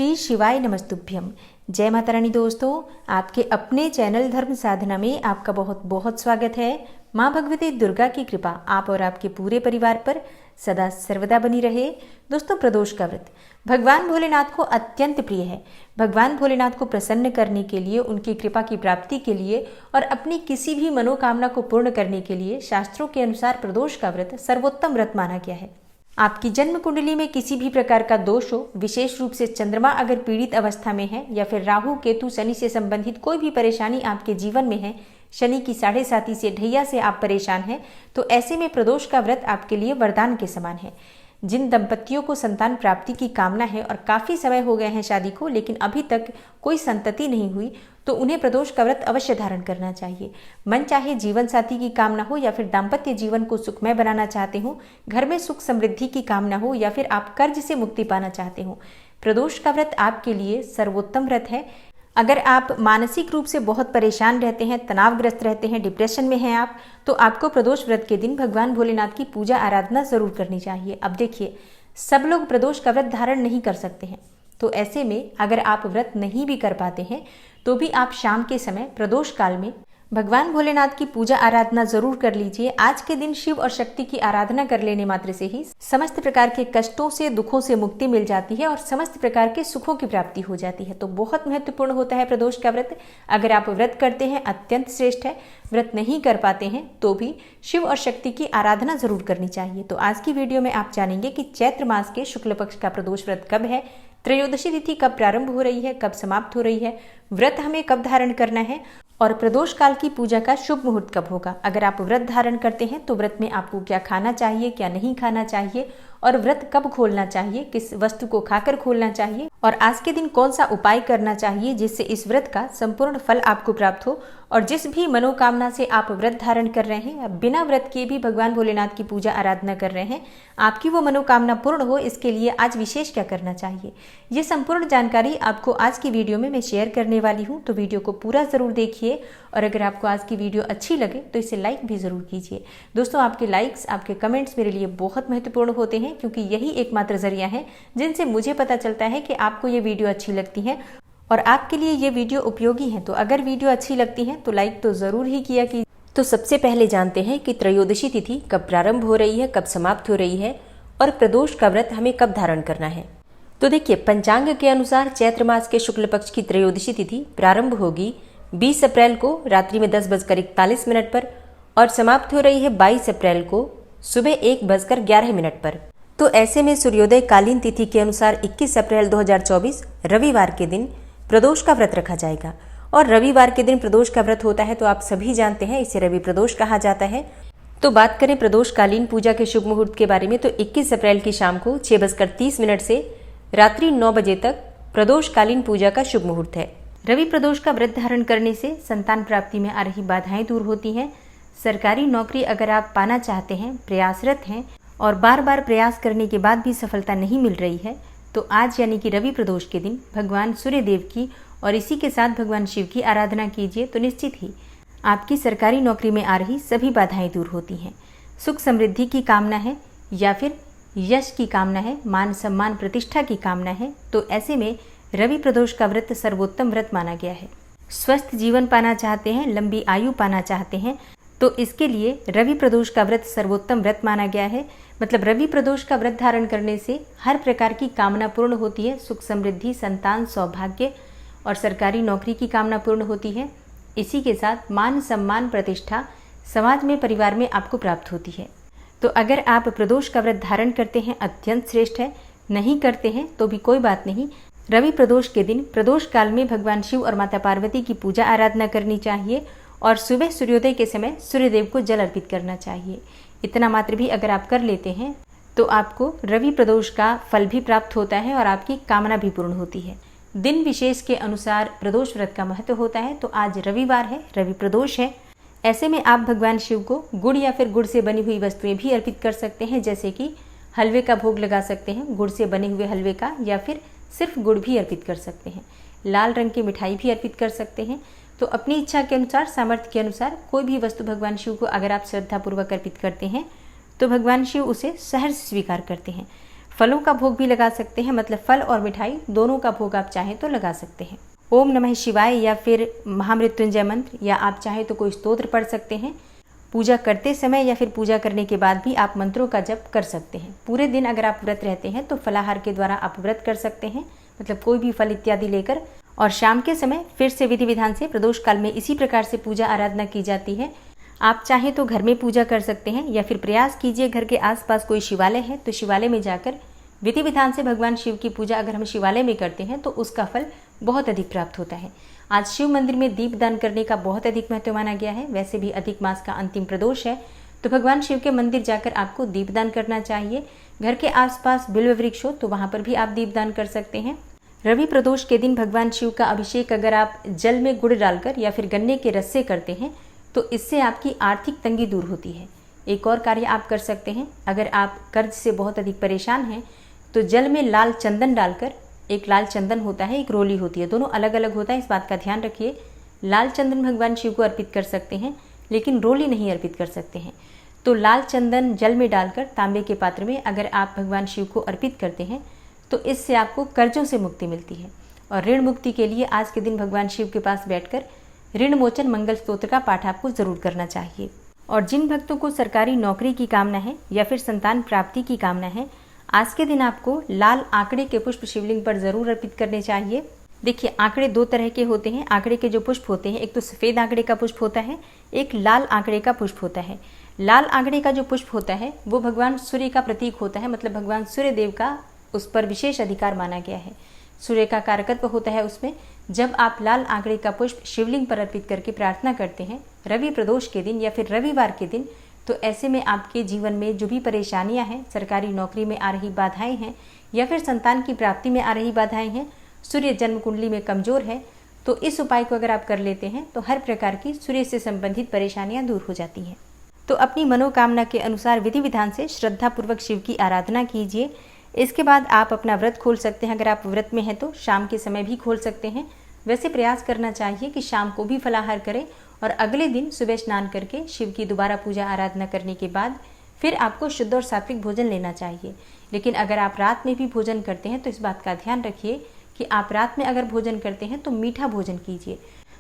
श्री शिवाय नमस्तुभ्यम। जय माता रानी। दोस्तों, आपके अपने चैनल धर्म साधना में आपका बहुत बहुत स्वागत है। माँ भगवती दुर्गा की कृपा आप और आपके पूरे परिवार पर सदा सर्वदा बनी रहे। दोस्तों, प्रदोष का व्रत भगवान भोलेनाथ को अत्यंत प्रिय है। भगवान भोलेनाथ को प्रसन्न करने के लिए, उनकी कृपा की प्राप्ति के लिए और अपनी किसी भी मनोकामना को पूर्ण करने के लिए शास्त्रों के अनुसार प्रदोष का व्रत सर्वोत्तम व्रत माना गया है। आपकी जन्म कुंडली में किसी भी प्रकार का दोष हो, विशेष रूप से चंद्रमा अगर पीड़ित अवस्था में है या फिर राहु केतु शनि से संबंधित कोई भी परेशानी आपके जीवन में है, शनि की 7.5 से ढैया से आप परेशान हैं, तो ऐसे में प्रदोष का व्रत आपके लिए वरदान के समान है। जिन दंपतियों को संतान प्राप्ति की कामना है और काफ़ी समय हो गए हैं शादी को, लेकिन अभी तक कोई संतति नहीं हुई, तो उन्हें प्रदोष का व्रत अवश्य धारण करना चाहिए। मन चाहे जीवन साथी की कामना हो या फिर दाम्पत्य जीवन को सुखमय बनाना चाहते हो, घर में सुख समृद्धि की कामना हो या फिर आप कर्ज से मुक्ति पाना चाहते हो, प्रदोष का व्रत आपके लिए सर्वोत्तम व्रत है। अगर आप मानसिक रूप से बहुत परेशान रहते हैं, तनावग्रस्त रहते हैं, डिप्रेशन में हैं आप, तो आपको प्रदोष व्रत के दिन भगवान भोलेनाथ की पूजा आराधना जरूर करनी चाहिए। अब देखिए, सब लोग प्रदोष का व्रत धारण नहीं कर सकते हैं, तो ऐसे में अगर आप व्रत नहीं भी कर पाते हैं तो भी आप शाम के समय प्रदोष काल में भगवान भोलेनाथ की पूजा आराधना जरूर कर लीजिए। आज के दिन शिव और शक्ति की आराधना कर लेने मात्र से ही समस्त प्रकार के कष्टों से, दुखों से मुक्ति मिल जाती है और समस्त प्रकार के सुखों की प्राप्ति हो जाती है। तो बहुत महत्वपूर्ण होता है प्रदोष का व्रत। अगर आप व्रत करते हैं अत्यंत श्रेष्ठ है, व्रत नहीं कर पाते हैं तो भी शिव और शक्ति की आराधना जरूर करनी चाहिए। तो आज की वीडियो में आप जानेंगे कि चैत्र मास के शुक्ल पक्ष का प्रदोष व्रत कब है, त्रयोदशी तिथि कब प्रारंभ हो रही है, कब समाप्त हो रही है, व्रत हमें कब धारण करना है और प्रदोष काल की पूजा का शुभ मुहूर्त कब होगा। अगर आप व्रत धारण करते हैं तो व्रत में आपको क्या खाना चाहिए, क्या नहीं खाना चाहिए और व्रत कब खोलना चाहिए, किस वस्तु को खाकर खोलना चाहिए और आज के दिन कौन सा उपाय करना चाहिए जिससे इस व्रत का संपूर्ण फल आपको प्राप्त हो। और जिस भी मनोकामना से आप व्रत धारण कर रहे हैं, बिना व्रत के भी भगवान भोलेनाथ की पूजा आराधना कर रहे हैं, आपकी वो मनोकामना पूर्ण हो, इसके लिए आज विशेष क्या करना चाहिए, ये संपूर्ण जानकारी आपको आज की वीडियो में मैं शेयर करने वाली हूँ। तो वीडियो को पूरा जरूर देखिए और अगर आपको आज की वीडियो अच्छी लगे तो इसे लाइक भी जरूर कीजिए। दोस्तों, आपके लाइक्स, आपके कमेंट्स मेरे लिए बहुत महत्वपूर्ण होते हैं, क्योंकि यही एकमात्र जरिया है जिनसे मुझे पता चलता है कि आपको ये वीडियो अच्छी लगती है और आपके लिए ये वीडियो उपयोगी है। तो अगर वीडियो अच्छी लगती है तो लाइक तो जरूर ही किया कीजिए। तो सबसे पहले जानते हैं कि त्रयोदशी तिथि कब प्रारंभ हो रही है, कब समाप्त हो रही है और प्रदोष का व्रत हमें कब धारण करना है। तो देखिए, पंचांग के अनुसार चैत्र मास के शुक्ल पक्ष की त्रयोदशी तिथि प्रारंभ होगी 20 अप्रैल को रात्रि में 10:41 पर और समाप्त हो रही है 22 अप्रैल को सुबह 1:11 पर। तो ऐसे में सूर्योदय कालीन तिथि के अनुसार 21 अप्रैल 2024 रविवार के दिन प्रदोष का व्रत रखा जाएगा। और रविवार के दिन प्रदोष का व्रत होता है तो आप सभी जानते हैं, इसे रवि प्रदोष कहा जाता है। तो बात करें प्रदोष कालीन पूजा के शुभ मुहूर्त के बारे में, तो 21 अप्रैल की शाम को 6:30 से रात्रि 9 बजे तक प्रदोष कालीन पूजा का शुभ मुहूर्त है। रवि प्रदोष का व्रत धारण करने से संतान प्राप्ति में आ रही बाधाएं दूर होती हैं। सरकारी नौकरी अगर आप पाना चाहते हैं, प्रयासरत हैं और बार बार प्रयास करने के बाद भी सफलता नहीं मिल रही है, तो आज यानी कि रवि प्रदोष के दिन भगवान सूर्य देव की और इसी के साथ भगवान शिव की आराधना कीजिए, तो निश्चित ही आपकी सरकारी नौकरी में आ रही सभी बाधाएं दूर होती हैं। सुख समृद्धि की कामना है या फिर यश की कामना है, मान सम्मान प्रतिष्ठा की कामना है, तो ऐसे में रवि प्रदोष का व्रत सर्वोत्तम व्रत माना गया है। स्वस्थ जीवन पाना चाहते हैं, लंबी आयु पाना चाहते हैं, तो इसके लिए रवि प्रदोष का व्रत सर्वोत्तम व्रत माना गया है। मतलब रवि प्रदोष का व्रत धारण करने से हर प्रकार की कामना पूर्ण होती है। सुख समृद्धि, संतान, सौभाग्य और सरकारी नौकरी की कामना पूर्ण होती है। इसी के साथ मान सम्मान प्रतिष्ठा समाज में, परिवार में आपको प्राप्त होती है। तो अगर आप प्रदोष का व्रत धारण करते हैं अत्यंत श्रेष्ठ है, नहीं करते हैं तो भी कोई बात नहीं। रवि प्रदोष के दिन प्रदोष काल में भगवान शिव और माता पार्वती की पूजा आराधना करनी चाहिए और सुबह सूर्योदय के समय सूर्यदेव को जल अर्पित करना चाहिए। इतना मात्र भी अगर आप कर लेते हैं तो आपको रवि प्रदोष का फल भी प्राप्त होता है और आपकी कामना भी पूर्ण होती है। दिन विशेष के अनुसार प्रदोष व्रत का महत्व होता है। तो आज रविवार है, रवि प्रदोष है, ऐसे में आप भगवान शिव को गुड़ या फिर गुड़ से बनी हुई वस्तुएं भी अर्पित कर सकते हैं, जैसे कि हलवे का भोग लगा सकते हैं, गुड़ से बने हुए हलवे का, या फिर सिर्फ गुड़ भी अर्पित कर सकते हैं। लाल रंग की मिठाई भी अर्पित कर सकते हैं। तो अपनी इच्छा के अनुसार, सामर्थ्य के अनुसार कोई भी वस्तु भगवान शिव को अगर आप श्रद्धापूर्वक अर्पित करते हैं तो भगवान शिव उसे सहर्ष स्वीकार करते हैं। फलों का भोग भी लगा सकते हैं, मतलब फल और मिठाई दोनों का भोग आप चाहें तो लगा सकते हैं। ओम नमः शिवाय या फिर महामृत्युंजय मंत्र, या आप चाहें तो कोई स्तोत्र पढ़ सकते हैं। पूजा करते समय या फिर पूजा करने के बाद भी आप मंत्रों का जप कर सकते हैं। पूरे दिन अगर आप व्रत रहते हैं तो फलाहार के द्वारा आप व्रत कर सकते हैं, मतलब कोई भी फल इत्यादि लेकर। और शाम के समय फिर से विधि विधान से प्रदोष काल में इसी प्रकार से पूजा आराधना की जाती है। आप चाहें तो घर में पूजा कर सकते हैं, या फिर प्रयास कीजिए घर के आसपास कोई शिवालय है तो शिवालय में जाकर विधि विधान से भगवान शिव की पूजा अगर हम शिवालय में करते हैं तो उसका फल बहुत अधिक प्राप्त होता है। आज शिव मंदिर में दीपदान करने का बहुत अधिक महत्व माना गया है। वैसे भी अधिक मास का अंतिम प्रदोष है तो भगवान शिव के मंदिर जाकर आपको दीपदान करना चाहिए। घर के आसपास बिल्व वृक्ष हो तो वहां पर भी आप दीपदान कर सकते हैं। रवि प्रदोष के दिन भगवान शिव का अभिषेक अगर आप जल में गुड़ डालकर या फिर गन्ने के रस से करते हैं तो इससे आपकी आर्थिक तंगी दूर होती है। एक और कार्य आप कर सकते हैं, अगर आप कर्ज से बहुत अधिक परेशान हैं तो जल में लाल चंदन डालकर, एक लाल चंदन होता है, एक रोली होती है, दोनों अलग अलग होता है, इस बात का ध्यान रखिए। लाल चंदन भगवान शिव को अर्पित कर सकते हैं लेकिन रोली नहीं अर्पित कर सकते हैं। तो लाल चंदन जल में डालकर तांबे के पात्र में अगर आप भगवान शिव को अर्पित करते हैं तो इससे आपको कर्जों से मुक्ति मिलती है। और ऋण मुक्ति के लिए आज के दिन भगवान शिव के पास बैठकर ऋण मोचन मंगल स्तोत्र का पाठ आपको जरूर करना चाहिए। और जिन भक्तों को सरकारी नौकरी की कामना है या फिर संतान प्राप्ति की कामना है, आज के दिन आपको लाल आंकड़े के पुष्प शिवलिंग पर जरूर अर्पित करने चाहिए। देखिए, आंकड़े दो तरह के होते हैं। आंकड़े के जो पुष्प होते हैं, एक तो सफेद आंकड़े का पुष्प होता है, एक लाल आंकड़े का पुष्प होता है। लाल आंकड़े का जो पुष्प होता है वो भगवान सूर्य का प्रतीक होता है, मतलब भगवान सूर्य देव का उस पर विशेष अधिकार माना गया है। सूर्य का कारकत्व होता है उसमें। जब आप लाल आंकड़े का पुष्प शिवलिंग पर अर्पित करके प्रार्थना करते हैं रवि प्रदोष के दिन या फिर रविवार के दिन, तो ऐसे में आपके जीवन में जो भी परेशानियां हैं, सरकारी नौकरी में आ रही बाधाएं हैं या फिर संतान की प्राप्ति में आ रही बाधाएं हैं, सूर्य जन्म कुंडली में कमजोर है, तो इस उपाय को अगर आप कर लेते हैं तो हर प्रकार की सूर्य से संबंधित परेशानियां दूर हो जाती हैं। तो अपनी मनोकामना के अनुसार विधि विधान से श्रद्धापूर्वक शिव की आराधना कीजिए। इसके बाद आप अपना व्रत खोल सकते हैं। अगर आप व्रत में हैं तो शाम के समय भी खोल सकते हैं। वैसे प्रयास करना चाहिए कि शाम को भी फलाहार करें और अगले दिन सुबह स्नान करके शिव की दोबारा पूजा आराधना करने के बाद फिर आपको शुद्ध और सात्विक भोजन लेना चाहिए। लेकिन अगर आप रात में भी भोजन करते हैं तो इस बात का ध्यान रखिए कि आप रात में अगर भोजन करते हैं तो मीठा भोजन कीजिए।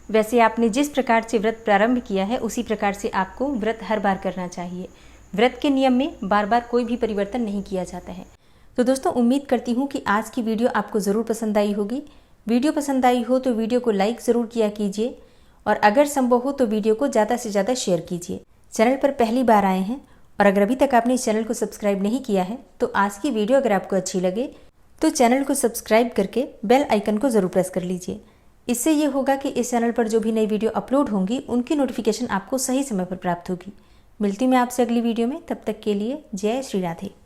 वैसे आपने जिस प्रकार से व्रत प्रारंभ किया है उसी प्रकार से आपको व्रत हर बार करना चाहिए। व्रत के नियम में बार बार कोई भी परिवर्तन नहीं किया जाता है। तो दोस्तों, उम्मीद करती हूँ कि आज की वीडियो आपको ज़रूर पसंद आई होगी। वीडियो पसंद आई हो तो वीडियो को लाइक ज़रूर किया कीजिए और अगर संभव हो तो वीडियो को ज़्यादा से ज़्यादा शेयर कीजिए। चैनल पर पहली बार आए हैं और अगर अभी तक आपने इस चैनल को सब्सक्राइब नहीं किया है तो आज की वीडियो अगर आपको अच्छी लगे तो चैनल को सब्सक्राइब करके बेल आइकन को ज़रूर प्रेस कर लीजिए। इससे ये होगा कि इस चैनल पर जो भी नई वीडियो अपलोड होंगी उनकी नोटिफिकेशन आपको सही समय पर प्राप्त होगी। मिलती हूँ मैं आपसे अगली वीडियो में, तब तक के लिए जय श्री राधे।